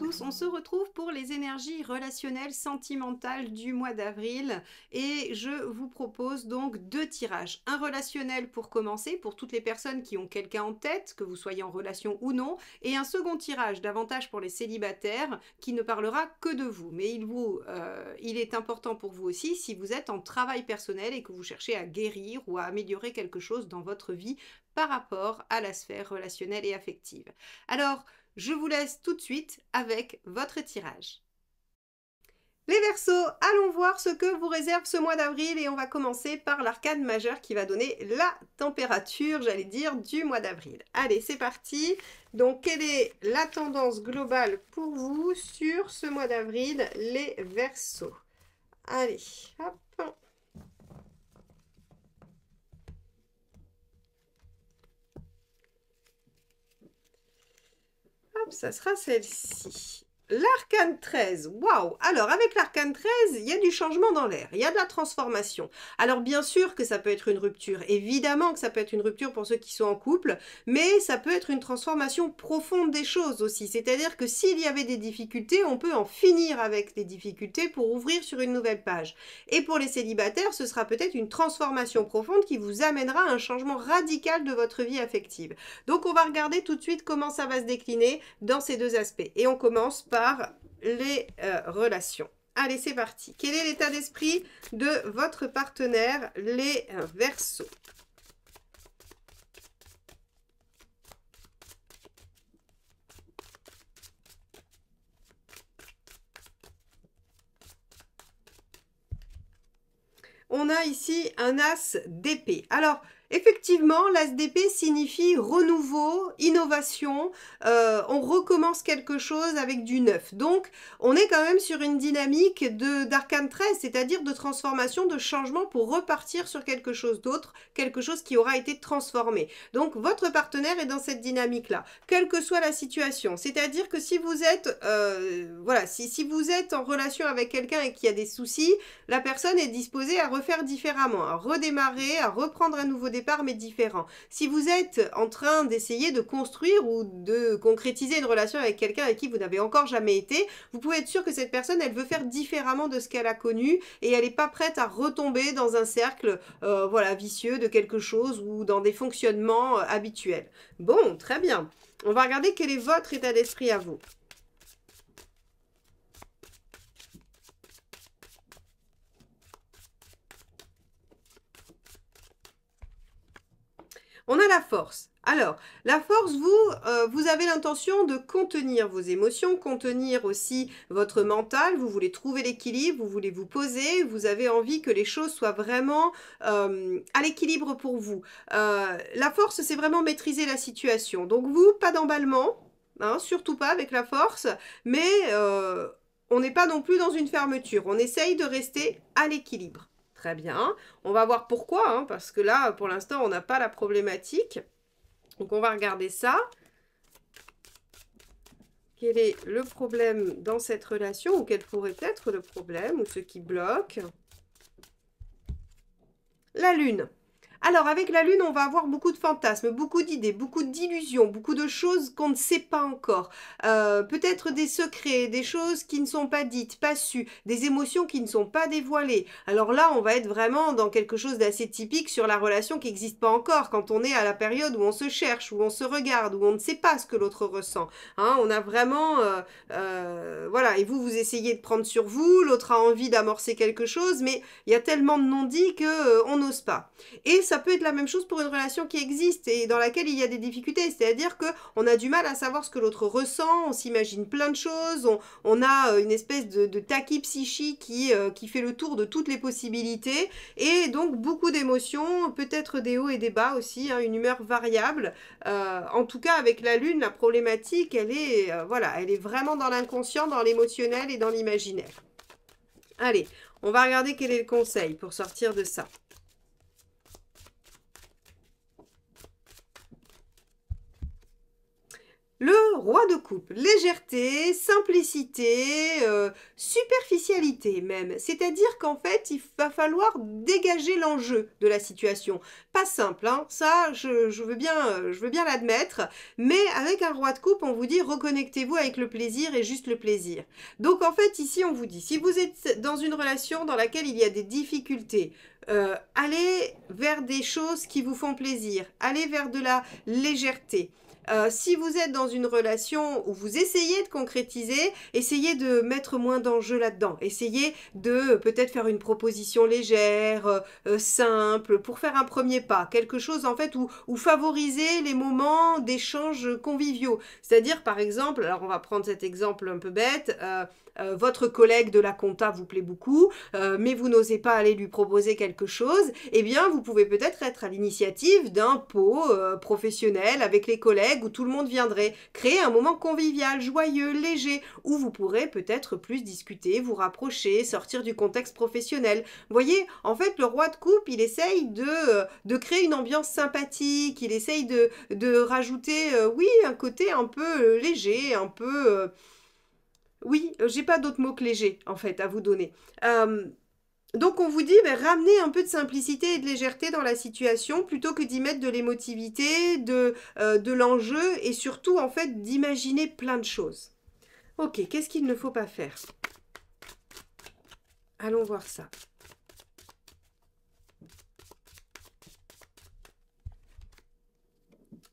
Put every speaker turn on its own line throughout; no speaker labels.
tous, on se retrouve pour les énergies relationnelles sentimentales du mois d'avril et je vous propose donc 2 tirages. Un relationnel pour commencer, pour toutes les personnes qui ont quelqu'un en tête, que vous soyez en relation ou non, et un second tirage, davantage pour les célibataires, qui ne parlera que de vous. Mais il est important pour vous aussi si vous êtes en travail personnel et que vous cherchez à guérir ou à améliorer quelque chose dans votre vie par rapport à la sphère relationnelle et affective. Alors, je vous laisse tout de suite avec votre tirage. Les Verseaux, allons voir ce que vous réserve ce mois d'avril et on va commencer par l'arcane majeur qui va donner la température, j'allais dire, du mois d'avril. Allez, c'est parti. Donc, quelle est la tendance globale pour vous sur ce mois d'avril, les Verseaux? Allez, hop. Hop, ça sera celle-ci. L'arcane 13, waouh! Alors, avec l'arcane 13, il y a du changement dans l'air, il y a de la transformation. Alors, bien sûr que ça peut être une rupture, évidemment que ça peut être une rupture pour ceux qui sont en couple, mais ça peut être une transformation profonde des choses aussi. C'est-à-dire que s'il y avait des difficultés, on peut en finir avec les difficultés pour ouvrir sur une nouvelle page. Et pour les célibataires, ce sera peut-être une transformation profonde qui vous amènera à un changement radical de votre vie affective. Donc, on va regarder tout de suite comment ça va se décliner dans ces deux aspects. Et on commence par les relations. Allez, c'est parti. Quel est l'état d'esprit de votre partenaire, les Verseaux? On a ici un as d'épée. Alors, effectivement, l'as d'épée signifie renouveau, innovation, on recommence quelque chose avec du neuf. Donc, on est quand même sur une dynamique d'arcane 13, c'est-à-dire de transformation, de changement pour repartir sur quelque chose d'autre, quelque chose qui aura été transformé. Donc, votre partenaire est dans cette dynamique-là, quelle que soit la situation. C'est-à-dire que si vous êtes, si vous êtes en relation avec quelqu'un et qu'il y a des soucis, la personne est disposée à refaire différemment, à redémarrer, à reprendre un nouveau départ, mais différent. Si vous êtes en train d'essayer de construire ou de concrétiser une relation avec quelqu'un avec qui vous n'avez encore jamais été, vous pouvez être sûr que cette personne, elle veut faire différemment de ce qu'elle a connu et elle n'est pas prête à retomber dans un cercle vicieux de quelque chose ou dans des fonctionnements habituels. Bon, très bien. On va regarder quel est votre état d'esprit à vous. On a la force. Alors, la force, vous avez l'intention de contenir vos émotions, contenir aussi votre mental, vous voulez trouver l'équilibre, vous voulez vous poser, vous avez envie que les choses soient vraiment à l'équilibre pour vous. La force, c'est vraiment maîtriser la situation. Donc vous, pas d'emballement, hein, surtout pas avec la force, mais on n'est pas non plus dans une fermeture. On essaye de rester à l'équilibre. Très bien. On va voir pourquoi, hein, parce que là, pour l'instant, on n'a pas la problématique. Donc, on va regarder ça. Quel est le problème dans cette relation ou quel pourrait être le problème ou ce qui bloque? La Lune. Alors, avec la Lune, on va avoir beaucoup de fantasmes, beaucoup d'idées, beaucoup d'illusions, beaucoup de choses qu'on ne sait pas encore. Peut-être des secrets, des choses qui ne sont pas dites, pas sues, des émotions qui ne sont pas dévoilées. Alors là, on va être vraiment dans quelque chose d'assez typique sur la relation qui n'existe pas encore, quand on est à la période où on se cherche, où on se regarde, où on ne sait pas ce que l'autre ressent. Hein, on a vraiment... et vous essayez de prendre sur vous, l'autre a envie d'amorcer quelque chose, mais il y a tellement de non-dits qu'on n'ose pas. Et ça peut être la même chose pour une relation qui existe et dans laquelle il y a des difficultés. C'est-à-dire qu'on a du mal à savoir ce que l'autre ressent, on s'imagine plein de choses, on a une espèce de tachypsychie qui fait le tour de toutes les possibilités et donc beaucoup d'émotions, peut-être des hauts et des bas aussi, hein, une humeur variable. En tout cas, avec la Lune, la problématique, elle est vraiment dans l'inconscient, dans l'émotionnel et dans l'imaginaire. Allez, on va regarder quel est le conseil pour sortir de ça. Le roi de coupe. Légèreté, simplicité, superficialité même. C'est-à-dire qu'en fait, il va falloir dégager l'enjeu de la situation. Pas simple, hein, ça, je veux bien l'admettre, mais avec un roi de coupe, on vous dit reconnectez-vous avec le plaisir et juste le plaisir. Donc en fait, ici, on vous dit, si vous êtes dans une relation dans laquelle il y a des difficultés, allez vers des choses qui vous font plaisir, allez vers de la légèreté. Si vous êtes dans une relation où vous essayez de concrétiser, essayez de mettre moins d'enjeux là-dedans. Essayez de peut-être faire une proposition légère, simple, pour faire un premier pas. Quelque chose en fait où favoriser les moments d'échange conviviaux. C'est-à-dire par exemple, alors on va prendre cet exemple un peu bête, votre collègue de la compta vous plaît beaucoup, mais vous n'osez pas aller lui proposer quelque chose, eh bien vous pouvez peut-être être à l'initiative d'un pot professionnel avec les collègues où tout le monde viendrait. Créer un moment convivial, joyeux, léger, où vous pourrez peut-être plus discuter, vous rapprocher, sortir du contexte professionnel. Vous voyez, en fait, le roi de coupe, il essaye de créer une ambiance sympathique, il essaye de rajouter, oui, un côté un peu léger, un peu... oui, j'ai pas d'autres mots que léger, en fait, à vous donner. Donc on vous dit, ramenez un peu de simplicité et de légèreté dans la situation, plutôt que d'y mettre de l'émotivité, de l'enjeu, et surtout, en fait, d'imaginer plein de choses. Ok, qu'est-ce qu'il ne faut pas faire? Allons voir ça.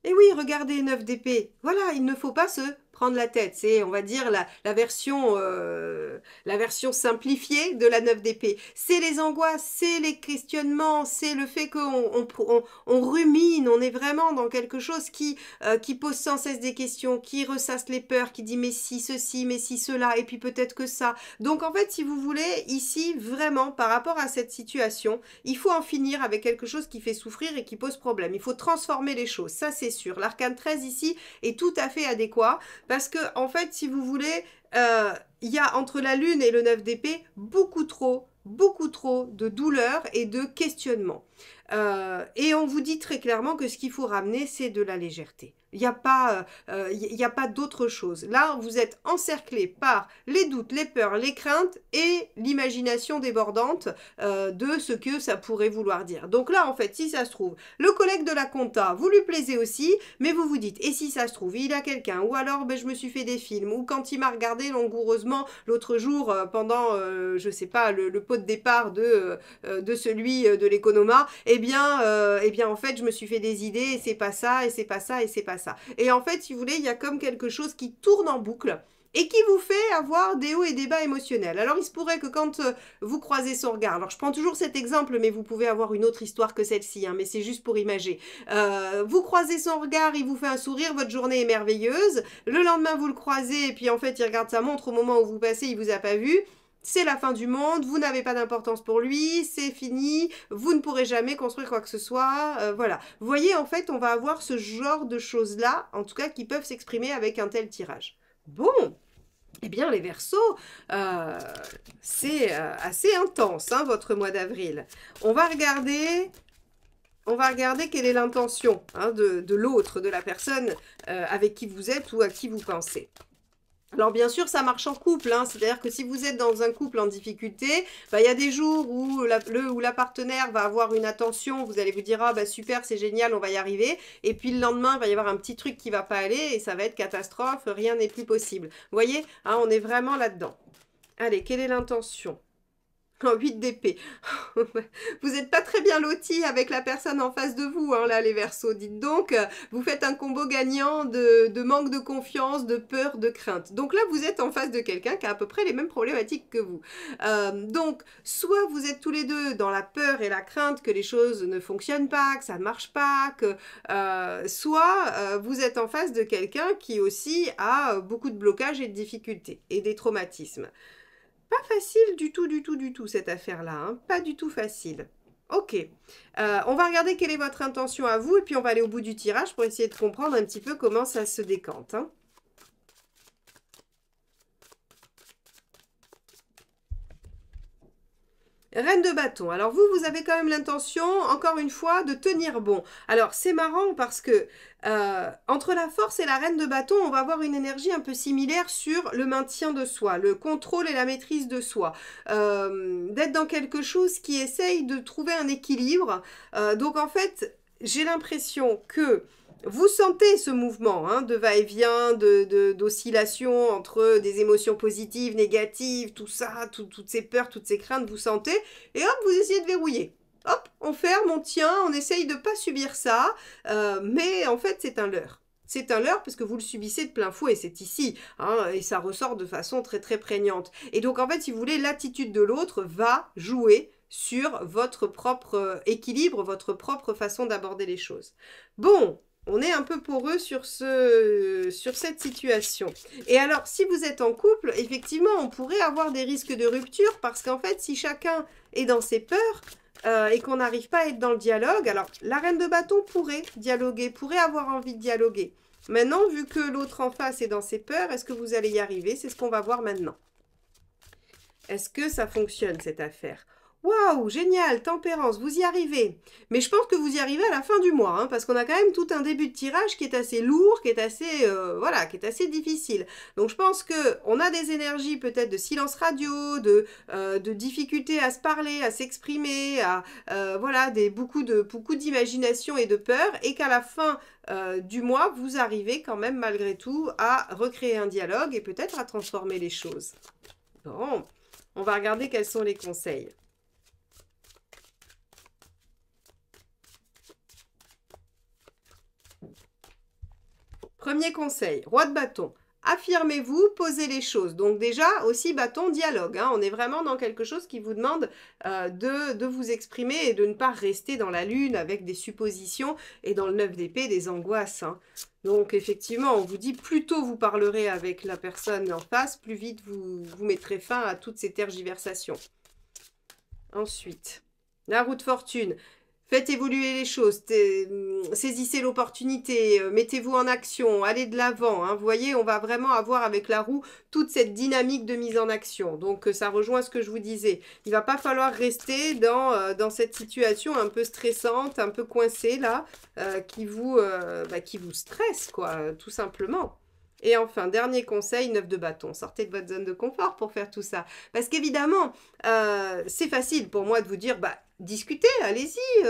Et oui, regardez, 9 d'épée. Voilà, il ne faut pas se prendre la tête. C'est, on va dire, la version simplifiée de la 9 d'épée. C'est les angoisses, c'est les questionnements, c'est le fait qu'on rumine, on est vraiment dans quelque chose qui pose sans cesse des questions, qui ressasse les peurs, qui dit mais si ceci, mais si cela, et puis peut-être que ça. Donc en fait, si vous voulez, ici, vraiment, par rapport à cette situation, il faut en finir avec quelque chose qui fait souffrir et qui pose problème. Il faut transformer les choses, ça c'est sûr. L'arcane 13 ici est tout à fait adéquat parce que, en fait, si vous voulez, il y a entre la lune et le 9 d'épée beaucoup trop de douleur et de questionnement. Et on vous dit très clairement que ce qu'il faut ramener, c'est de la légèreté. Il n'y a pas d'autre chose. Là, vous êtes encerclé par les doutes, les peurs, les craintes et l'imagination débordante de ce que ça pourrait vouloir dire. Donc là, en fait, si ça se trouve, le collègue de la compta, vous lui plaisez aussi, mais vous vous dites, et si ça se trouve, il a quelqu'un, ou alors je me suis fait des films, ou quand il m'a regardé langoureusement l'autre jour pendant, je sais pas, le pot de départ de celui de l'économa, eh bien, en fait, je me suis fait des idées, et c'est pas ça, et c'est pas ça, et c'est pas ça. Et en fait, si vous voulez, il y a comme quelque chose qui tourne en boucle et qui vous fait avoir des hauts et des bas émotionnels. Alors, il se pourrait que quand vous croisez son regard, alors je prends toujours cet exemple, mais vous pouvez avoir une autre histoire que celle-ci, hein, mais c'est juste pour imager. Vous croisez son regard, il vous fait un sourire, votre journée est merveilleuse. Le lendemain, vous le croisez, et puis en fait, il regarde sa montre au moment où vous passez, il vous a pas vu. C'est la fin du monde, vous n'avez pas d'importance pour lui, c'est fini, vous ne pourrez jamais construire quoi que ce soit, voilà. Vous voyez, en fait, on va avoir ce genre de choses-là, en tout cas, qui peuvent s'exprimer avec un tel tirage. Bon, eh bien, les Verseaux, c'est assez intense, hein, votre mois d'avril. On va regarder quelle est l'intention de l'autre, de la personne avec qui vous êtes ou à qui vous pensez. Alors bien sûr, ça marche en couple, hein. C'est-à-dire que si vous êtes dans un couple en difficulté, il y a des jours où la partenaire va avoir une attention, vous allez vous dire « Ah super, c'est génial, on va y arriver ». Et puis le lendemain, il va y avoir un petit truc qui va pas aller et ça va être catastrophe, rien n'est plus possible. Vous voyez, hein, on est vraiment là-dedans. Allez, quelle est l'intention ? 8 d'épée. Vous n'êtes pas très bien lotis avec la personne en face de vous, hein, là, les Verseaux. Dites donc, vous faites un combo gagnant de manque de confiance, de peur, de crainte. Donc là, vous êtes en face de quelqu'un qui a à peu près les mêmes problématiques que vous. Donc, soit vous êtes tous les deux dans la peur et la crainte que les choses ne fonctionnent pas, que ça ne marche pas, soit vous êtes en face de quelqu'un qui aussi a beaucoup de blocages et de difficultés et des traumatismes. Pas facile du tout cette affaire-là, hein. Pas du tout facile. Ok, on va regarder quelle est votre intention à vous et puis on va aller au bout du tirage pour essayer de comprendre un petit peu comment ça se décante, hein. Reine de bâton. Alors vous avez quand même l'intention, encore une fois, de tenir bon. Alors c'est marrant parce que entre la force et la reine de bâton, on va avoir une énergie un peu similaire sur le maintien de soi, le contrôle et la maîtrise de soi. D'être dans quelque chose qui essaye de trouver un équilibre. Donc en fait, j'ai l'impression que vous sentez ce mouvement hein, de va-et-vient, d'oscillation entre des émotions positives, négatives, tout ça, toutes ces peurs, toutes ces craintes, vous sentez, et hop, vous essayez de verrouiller. Hop, on ferme, on tient, on essaye de ne pas subir ça, mais en fait c'est un leurre. C'est un leurre parce que vous le subissez de plein fouet, c'est ici, hein, et ça ressort de façon très très prégnante. Et donc en fait, si vous voulez, l'attitude de l'autre va jouer sur votre propre équilibre, votre propre façon d'aborder les choses. Bon, on est un peu poreux sur cette situation. Et alors, si vous êtes en couple, effectivement, on pourrait avoir des risques de rupture parce qu'en fait, si chacun est dans ses peurs et qu'on n'arrive pas à être dans le dialogue, alors la reine de bâton pourrait dialoguer, pourrait avoir envie de dialoguer. Maintenant, vu que l'autre en face est dans ses peurs, est-ce que vous allez y arriver? C'est ce qu'on va voir maintenant. Est-ce que ça fonctionne, cette affaire? Waouh, génial, tempérance, vous y arrivez. Mais je pense que vous y arrivez à la fin du mois, hein, parce qu'on a quand même tout un début de tirage qui est assez lourd, qui est assez, voilà, qui est assez difficile. Donc je pense que on a des énergies peut-être de silence radio, de difficulté à se parler, à s'exprimer, à voilà, beaucoup d'imagination et de peur, et qu'à la fin du mois, vous arrivez quand même malgré tout à recréer un dialogue et peut-être à transformer les choses. Bon, on va regarder quels sont les conseils. Premier conseil, roi de bâton. Affirmez-vous, posez les choses. Donc déjà, aussi bâton, dialogue. Hein. On est vraiment dans quelque chose qui vous demande de vous exprimer et de ne pas rester dans la lune avec des suppositions et dans le 9 d'épée des angoisses. Hein. Donc effectivement, on vous dit, plus tôt vous parlerez avec la personne en face, plus vite vous mettrez fin à toutes ces tergiversations. Ensuite, la roue de fortune. Faites évoluer les choses, saisissez l'opportunité, mettez-vous en action, allez de l'avant. Hein. Vous voyez, on va vraiment avoir avec la roue toute cette dynamique de mise en action. Donc ça rejoint ce que je vous disais. Il ne va pas falloir rester dans cette situation un peu stressante, un peu coincée là, qui vous stresse, quoi, tout simplement. Et enfin, dernier conseil, 9 de bâton. Sortez de votre zone de confort pour faire tout ça. Parce qu'évidemment, c'est facile pour moi de vous dire, discutez, allez-y,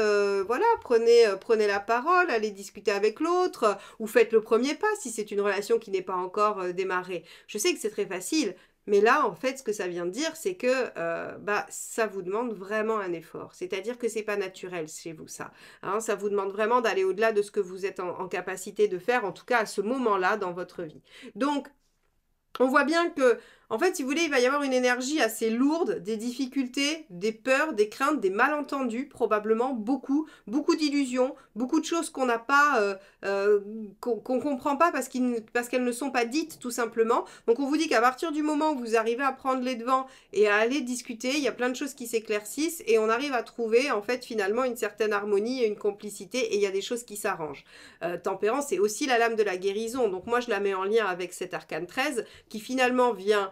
voilà, prenez la parole, allez discuter avec l'autre, ou faites le premier pas si c'est une relation qui n'est pas encore démarrée. Je sais que c'est très facile, mais là, en fait, ce que ça vient de dire, c'est que ça vous demande vraiment un effort. C'est-à-dire que c'est pas naturel chez vous, ça. Hein, ça vous demande vraiment d'aller au-delà de ce que vous êtes en capacité de faire, en tout cas à ce moment-là dans votre vie. Donc, on voit bien que, en fait, si vous voulez, il va y avoir une énergie assez lourde, des difficultés, des peurs, des craintes, des malentendus, probablement beaucoup d'illusions, beaucoup de choses qu'on n'a pas, qu'on comprend pas parce qu'elles ne sont pas dites, tout simplement. Donc, on vous dit qu'à partir du moment où vous arrivez à prendre les devants et à aller discuter, il y a plein de choses qui s'éclaircissent et on arrive à trouver, en fait, finalement, une certaine harmonie et une complicité et il y a des choses qui s'arrangent. Tempérance, c'est aussi la lame de la guérison. Donc, moi, je la mets en lien avec cet arcane 13 qui finalement vient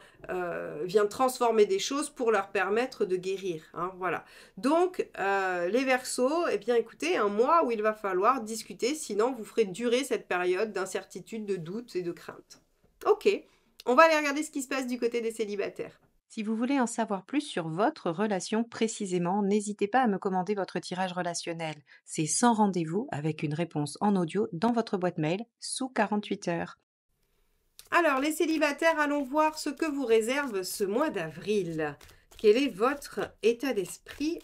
transformer des choses pour leur permettre de guérir. Hein, voilà. Donc, les Verseaux, eh bien écoutez, un mois où il va falloir discuter, sinon vous ferez durer cette période d'incertitude, de doute et de crainte. Ok, on va aller regarder ce qui se passe du côté des célibataires.
Si vous voulez en savoir plus sur votre relation précisément, n'hésitez pas à me commander votre tirage relationnel. C'est sans rendez-vous avec une réponse en audio dans votre boîte mail sous 48 heures.
Alors, les célibataires, allons voir ce que vous réserve ce mois d'avril. Quel est votre état d'esprit ?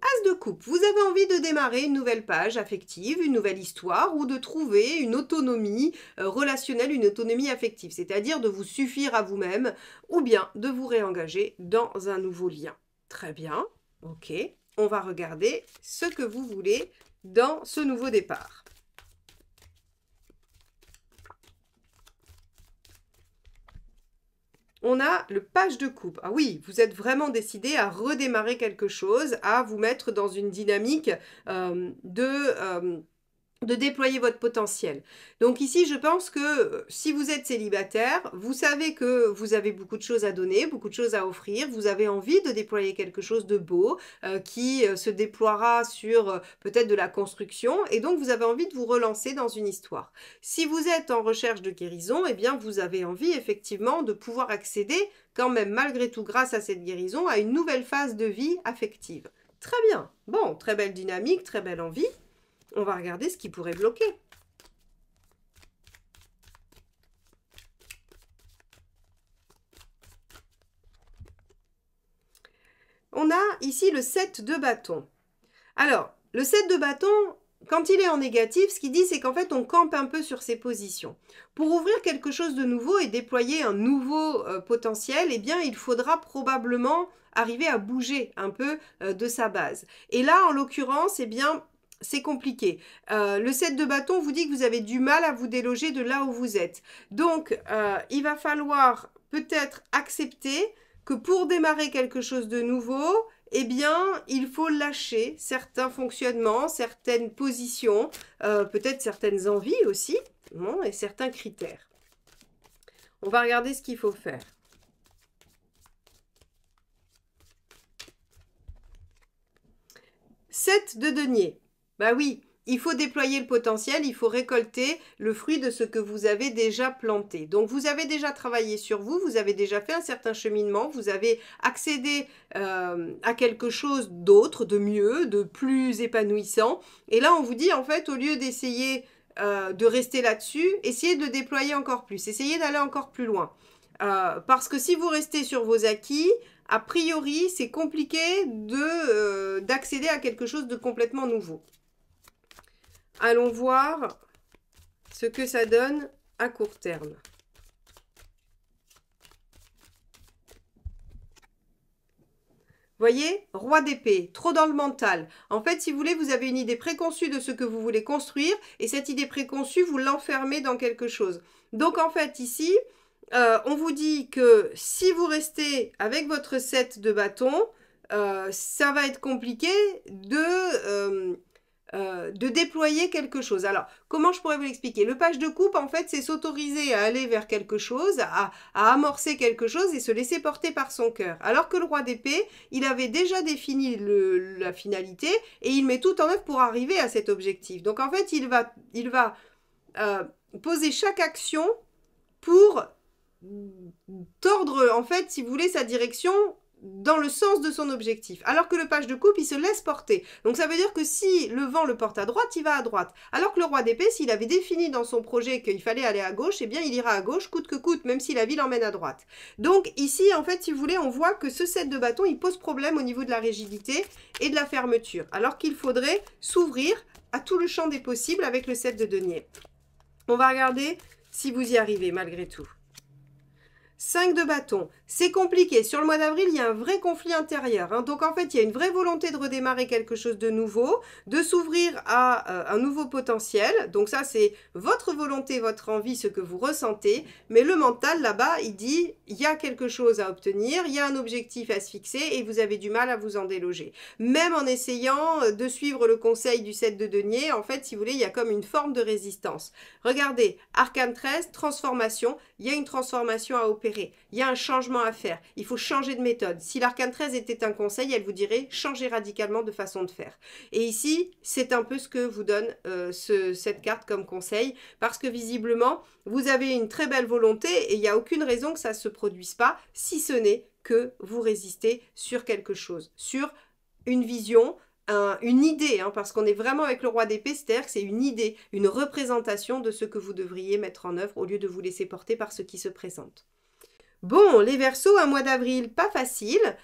As de coupe, vous avez envie de démarrer une nouvelle page affective, une nouvelle histoire ou de trouver une autonomie relationnelle, une autonomie affective, c'est-à-dire de vous suffire à vous-même ou bien de vous réengager dans un nouveau lien. Très bien, ok, on va regarder ce que vous voulez dans ce nouveau départ. On a le page de coupe. Ah oui, vous êtes vraiment décidé à redémarrer quelque chose, à vous mettre dans une dynamique de déployer votre potentiel. Donc ici, je pense que si vous êtes célibataire, vous savez que vous avez beaucoup de choses à donner, beaucoup de choses à offrir, vous avez envie de déployer quelque chose de beau qui se déploiera sur peut-être de la construction et donc vous avez envie de vous relancer dans une histoire. Si vous êtes en recherche de guérison, eh bien vous avez envie effectivement de pouvoir accéder quand même malgré tout grâce à cette guérison à une nouvelle phase de vie affective. Très bien, bon, très belle dynamique, très belle envie. On va regarder ce qui pourrait bloquer. On a ici le 7 de bâton. Alors, le 7 de bâton, quand il est en négatif, ce qu'il dit, c'est qu'en fait, on campe un peu sur ses positions. Pour ouvrir quelque chose de nouveau et déployer un nouveau potentiel, eh bien, il faudra probablement arriver à bouger un peu de sa base. Et là, en l'occurrence, eh bien, c'est compliqué. Le 7 de bâton vous dit que vous avez du mal à vous déloger de là où vous êtes. Donc, il va falloir peut-être accepter que pour démarrer quelque chose de nouveau, eh bien, il faut lâcher certains fonctionnements, certaines positions, peut-être certaines envies aussi, bon, et certains critères. On va regarder ce qu'il faut faire. 7 de denier. Bah oui, il faut déployer le potentiel, il faut récolter le fruit de ce que vous avez déjà planté. Donc vous avez déjà travaillé sur vous, vous avez déjà fait un certain cheminement, vous avez accédé à quelque chose d'autre, de mieux, de plus épanouissant. Et là on vous dit en fait au lieu d'essayer de rester là-dessus, essayez de déployer encore plus, essayez d'aller encore plus loin. Parce que si vous restez sur vos acquis, a priori c'est compliqué d'accéder à quelque chose de complètement nouveau. Allons voir ce que ça donne à court terme. Voyez, roi d'épée, trop dans le mental. En fait, si vous voulez, vous avez une idée préconçue de ce que vous voulez construire et cette idée préconçue, vous l'enfermez dans quelque chose. Donc en fait, ici, on vous dit que si vous restez avec votre 7 de bâton, ça va être compliqué de déployer quelque chose. Alors, comment je pourrais vous l'expliquer? Le page de coupe, en fait, c'est s'autoriser à aller vers quelque chose, à amorcer quelque chose et se laisser porter par son cœur. Alors que le roi d'épée, il avait déjà défini la finalité et il met tout en œuvre pour arriver à cet objectif. Donc, en fait, il va poser chaque action pour tordre, en fait, si vous voulez, sa direction dans le sens de son objectif. Alors que le page de coupe, il se laisse porter. Donc ça veut dire que si le vent le porte à droite, il va à droite. Alors que le roi d'épée, s'il avait défini dans son projet qu'il fallait aller à gauche, eh bien il ira à gauche coûte que coûte, même si la vie l'emmène à droite. Donc ici, en fait, si vous voulez, on voit que ce 7 de bâton, il pose problème au niveau de la rigidité et de la fermeture. Alors qu'il faudrait s'ouvrir à tout le champ des possibles avec le 7 de denier. On va regarder si vous y arrivez malgré tout. 5 de bâton, c'est compliqué. Sur le mois d'avril, il y a un vrai conflit intérieur. Hein. Donc, en fait, il y a une vraie volonté de redémarrer quelque chose de nouveau, de s'ouvrir à un nouveau potentiel. Donc, ça, c'est votre volonté, votre envie, ce que vous ressentez. Mais le mental, là-bas, il dit, il y a quelque chose à obtenir, il y a un objectif à se fixer et vous avez du mal à vous en déloger. Même en essayant de suivre le conseil du 7 de denier, en fait, si vous voulez, il y a comme une forme de résistance. Regardez, arcane 13, transformation, il y a une transformation à opérer. Il y a un changement à faire. Il faut changer de méthode. Si l'arcane 13 était un conseil, elle vous dirait changer radicalement de façon de faire. Et ici, c'est un peu ce que vous donne cette carte comme conseil, parce que visiblement, vous avez une très belle volonté et il n'y a aucune raison que ça ne se produise pas, si ce n'est que vous résistez sur quelque chose, sur une vision, une idée, hein, parce qu'on est vraiment avec le roi d'épée, c'est-à-dire que c'est une idée, une représentation de ce que vous devriez mettre en œuvre au lieu de vous laisser porter par ce qui se présente. Bon, les Verseaux, un mois d'avril, pas facile.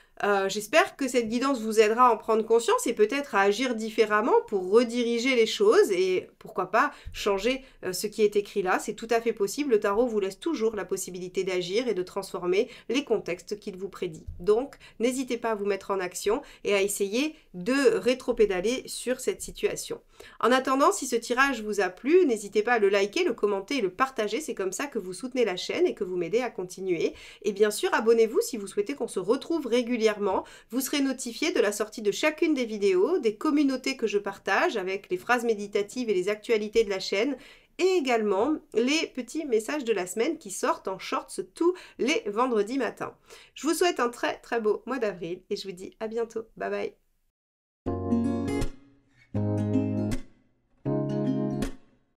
J'espère que cette guidance vous aidera à en prendre conscience et peut-être à agir différemment pour rediriger les choses et pourquoi pas changer ce qui est écrit là. C'est tout à fait possible. Le tarot vous laisse toujours la possibilité d'agir et de transformer les contextes qu'il vous prédit. Donc, n'hésitez pas à vous mettre en action et à essayer de rétropédaler sur cette situation. En attendant, si ce tirage vous a plu, n'hésitez pas à le liker, le commenter et le partager. C'est comme ça que vous soutenez la chaîne et que vous m'aidez à continuer. Et bien sûr, abonnez-vous si vous souhaitez qu'on se retrouve régulièrement régulièrement. Vous serez notifié de la sortie de chacune des vidéos, des communautés que je partage avec les phrases méditatives et les actualités de la chaîne, et également les petits messages de la semaine qui sortent en shorts tous les vendredis matins. Je vous souhaite un très très beau mois d'avril et je vous dis à bientôt. Bye bye.